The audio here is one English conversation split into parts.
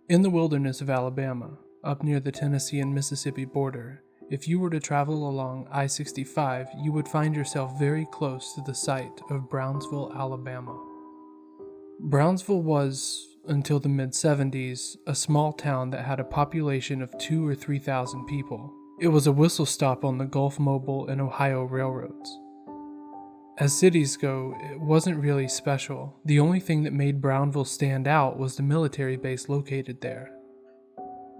In the wilderness of Alabama, up near the Tennessee and Mississippi border, if you were to travel along I-65, you would find yourself very close to the site of Brownsville, Alabama. Brownsville was, until the mid-70s, a small town that had a population of 2,000 or 3,000 people. It was a whistle stop on the Gulf Mobile and Ohio railroads. As cities go, it wasn't really special. The only thing that made Brownville stand out was the military base located there.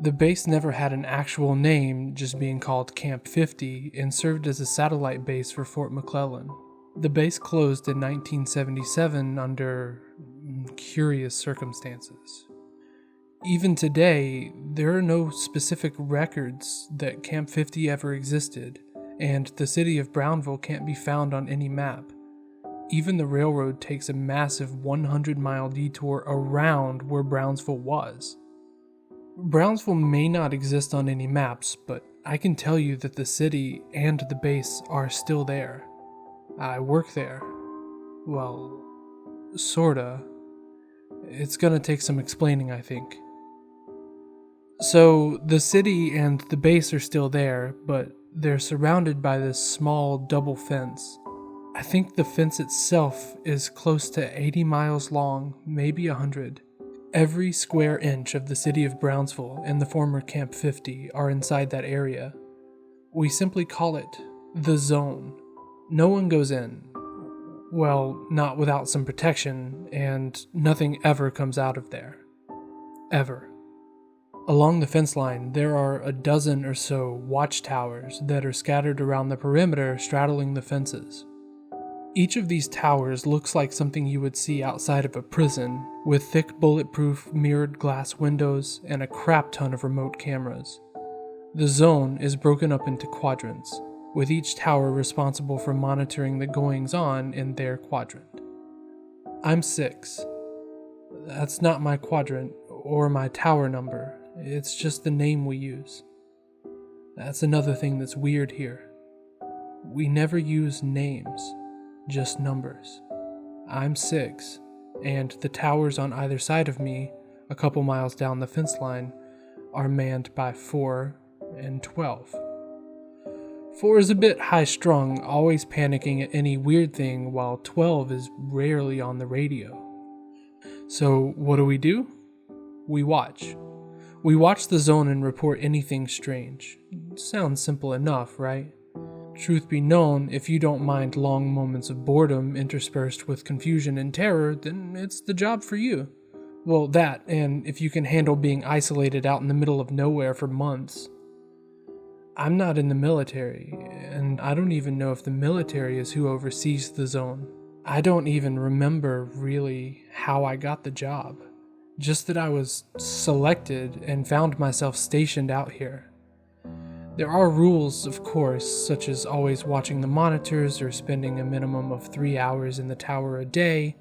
The base never had an actual name, just being called Camp 50, and served as a satellite base for Fort McClellan. The base closed in 1977 under curious circumstances. Even today, there are no specific records that Camp 50 ever existed, and the city of Brownville can't be found on any map. Even the railroad takes a massive 100-mile detour around where Brownsville was. Brownsville may not exist on any maps, but I can tell you that the city and the base are still there. I work there. Well, sorta. It's gonna take some explaining, I think. So, the city and the base are still there, but they're surrounded by this small double fence. I think the fence itself is close to 80 miles long, maybe 100. Every square inch of the city of Brownsville and the former Camp 50 are inside that area. We simply call it the zone. No one goes in. Well, not without some protection, and nothing ever comes out of there. Ever. Along the fence line, there are a dozen or so watchtowers that are scattered around the perimeter straddling the fences. Each of these towers looks like something you would see outside of a prison, with thick bulletproof mirrored glass windows and a crap ton of remote cameras. The zone is broken up into quadrants, with each tower responsible for monitoring the goings-on in their quadrant. I'm 6. That's not my quadrant or my tower number, it's just the name we use. That's another thing that's weird here. We never use names, just numbers. I'm 6, and the towers on either side of me, a couple miles down the fence line, are manned by 4 and 12. 4 is a bit high-strung, always panicking at any weird thing, while 12 is rarely on the radio. So what do? We watch. We watch the zone and report anything strange. Sounds simple enough, right? Truth be known, if you don't mind long moments of boredom interspersed with confusion and terror, then it's the job for you. Well, that, and if you can handle being isolated out in the middle of nowhere for months. I'm not in the military, and I don't even know if the military is who oversees the zone. I don't even remember really how I got the job. Just that I was selected and found myself stationed out here. There are rules, of course, such as always watching the monitors or spending a minimum of 3 hours in the tower a day,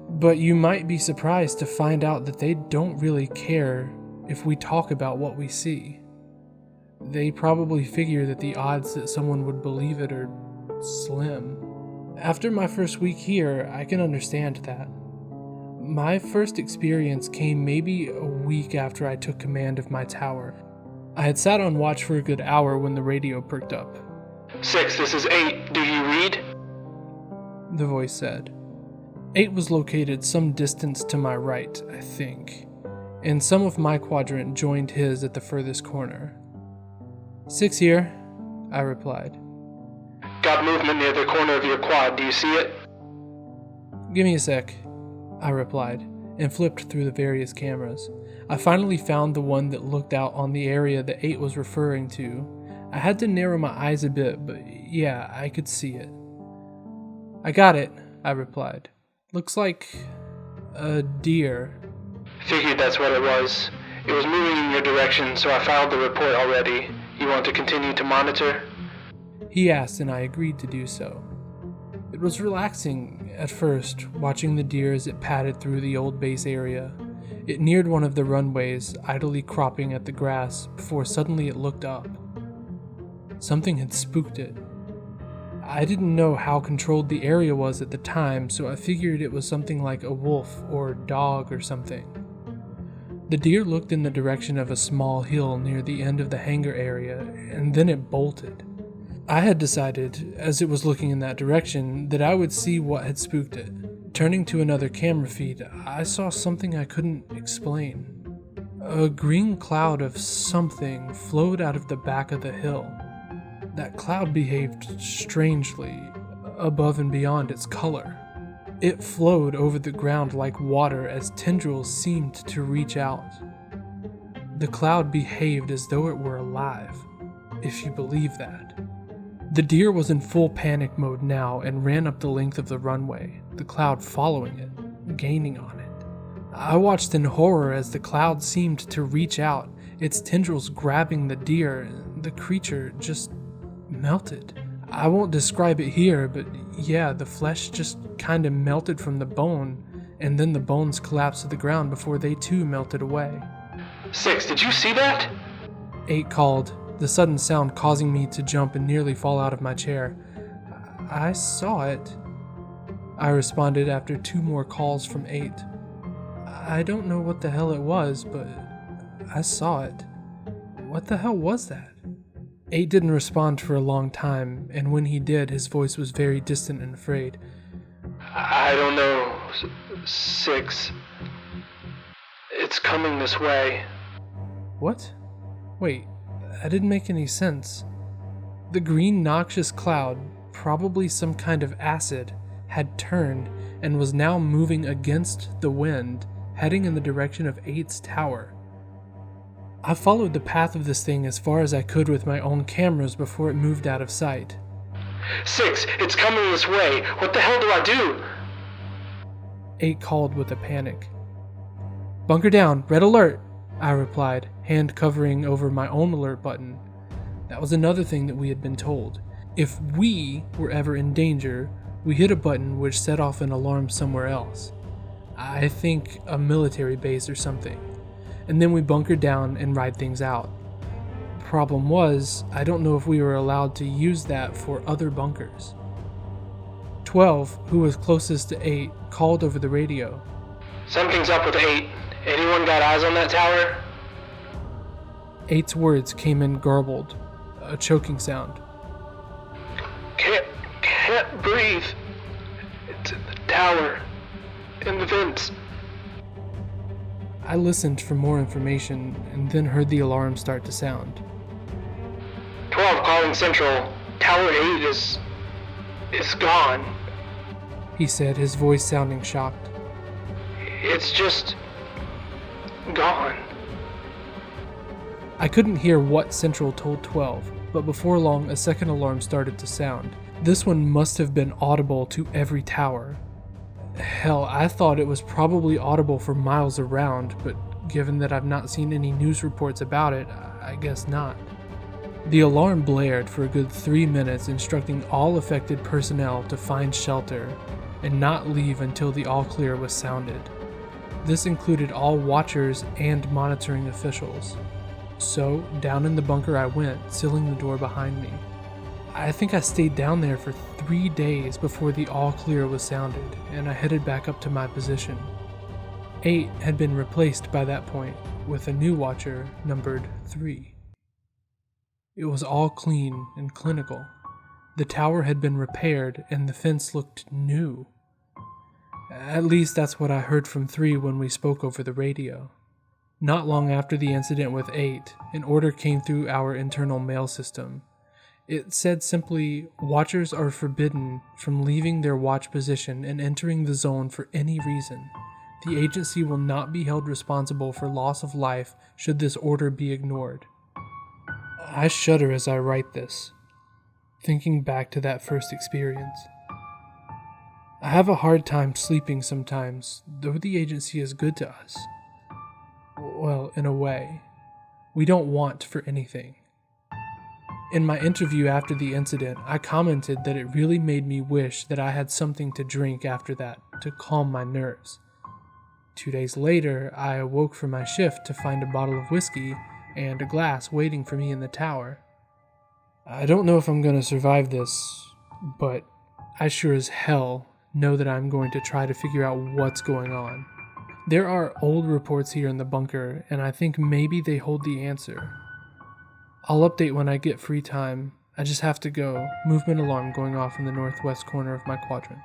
but you might be surprised to find out that they don't really care if we talk about what we see. They probably figure that the odds that someone would believe it are slim. After my first week here, I can understand that. My first experience came maybe a week after I took command of my tower. I had sat on watch for a good hour when the radio perked up. 6, this is 8. Do you read? The voice said. 8 was located some distance to my right, I think, and some of my quadrant joined his at the furthest corner. 6 here, I replied. Got movement near the corner of your quad. Do you see it? Give me a sec, I replied, and flipped through the various cameras. I finally found the one that looked out on the area that 8 was referring to. I had to narrow my eyes a bit, but yeah, I could see it. I got it, I replied. Looks like a deer. Figured that's what it was. It was moving in your direction, so I filed the report already. You want to continue to monitor? He asked, and I agreed to do so. It was relaxing at first, watching the deer as it padded through the old base area. It neared one of the runways, idly cropping at the grass, before suddenly it looked up. Something had spooked it. I didn't know how controlled the area was at the time, so I figured it was something like a wolf or dog or something. The deer looked in the direction of a small hill near the end of the hangar area, and then it bolted. I had decided, as it was looking in that direction, that I would see what had spooked it. Turning to another camera feed, I saw something I couldn't explain. A green cloud of something flowed out of the back of the hill. That cloud behaved strangely, above and beyond its color. It flowed over the ground like water as tendrils seemed to reach out. The cloud behaved as though it were alive, if you believe that. The deer was in full panic mode now and ran up the length of the runway, the cloud following it, gaining on it. I watched in horror as the cloud seemed to reach out, its tendrils grabbing the deer. The creature just melted. I won't describe it here, but yeah, the flesh just kinda melted from the bone, and then the bones collapsed to the ground before they too melted away. 6, did you see that? 8 called, the sudden sound causing me to jump and nearly fall out of my chair. I saw it, I responded after 2 more calls from 8. I don't know what the hell it was, but I saw it. What the hell was that? 8 didn't respond for a long time, and when he did, his voice was very distant and afraid. I don't know, 6. It's coming this way. What? Wait, that didn't make any sense. The green noxious cloud, probably some kind of acid, had turned and was now moving against the wind, heading in the direction of 8's tower. I followed the path of this thing as far as I could with my own cameras before it moved out of sight. 6, it's coming this way. What the hell do I do? 8 called with a panic. Bunker down, red alert, I replied, hand covering over my own alert button. That was another thing that we had been told. If we were ever in danger, we hit a button which set off an alarm somewhere else. I think a military base or something. And then we bunkered down and ride things out. Problem was, I don't know if we were allowed to use that for other bunkers. 12, who was closest to 8, called over the radio. Something's up with 8. Anyone got eyes on that tower? 8's words came in garbled, a choking sound. Can't breathe. It's in the tower. In the vents. I listened for more information and then heard the alarm start to sound. 12 calling Central. Tower 8 is gone. He said, his voice sounding shocked. It's just gone. I couldn't hear what Central told 12, but before long a second alarm started to sound. This one must have been audible to every tower. Hell, I thought it was probably audible for miles around, but given that I've not seen any news reports about it, I guess not. The alarm blared for a good 3 minutes, instructing all affected personnel to find shelter and not leave until the all clear was sounded. This included all watchers and monitoring officials. So, down in the bunker I went, sealing the door behind me. I think I stayed down there for 3 days before the all clear was sounded, and I headed back up to my position. 8 had been replaced by that point, with a new watcher numbered 3. It was all clean and clinical. The tower had been repaired, and the fence looked new. At least that's what I heard from 3 when we spoke over the radio. Not long after the incident with 8, an order came through our internal mail system. It said simply, watchers are forbidden from leaving their watch position and entering the zone for any reason. The agency will not be held responsible for loss of life should this order be ignored. I shudder as I write this, thinking back to that first experience. I have a hard time sleeping sometimes, though the agency is good to us. Well, in a way. We don't want for anything. In my interview after the incident, I commented that it really made me wish that I had something to drink after that to calm my nerves. 2 days later, I awoke from my shift to find a bottle of whiskey and a glass waiting for me in the tower. I don't know if I'm going to survive this, but I sure as hell know that I'm going to try to figure out what's going on. There are old reports here in the bunker, and I think maybe they hold the answer. I'll update when I get free time. I just have to go. Movement alarm going off in the northwest corner of my quadrant.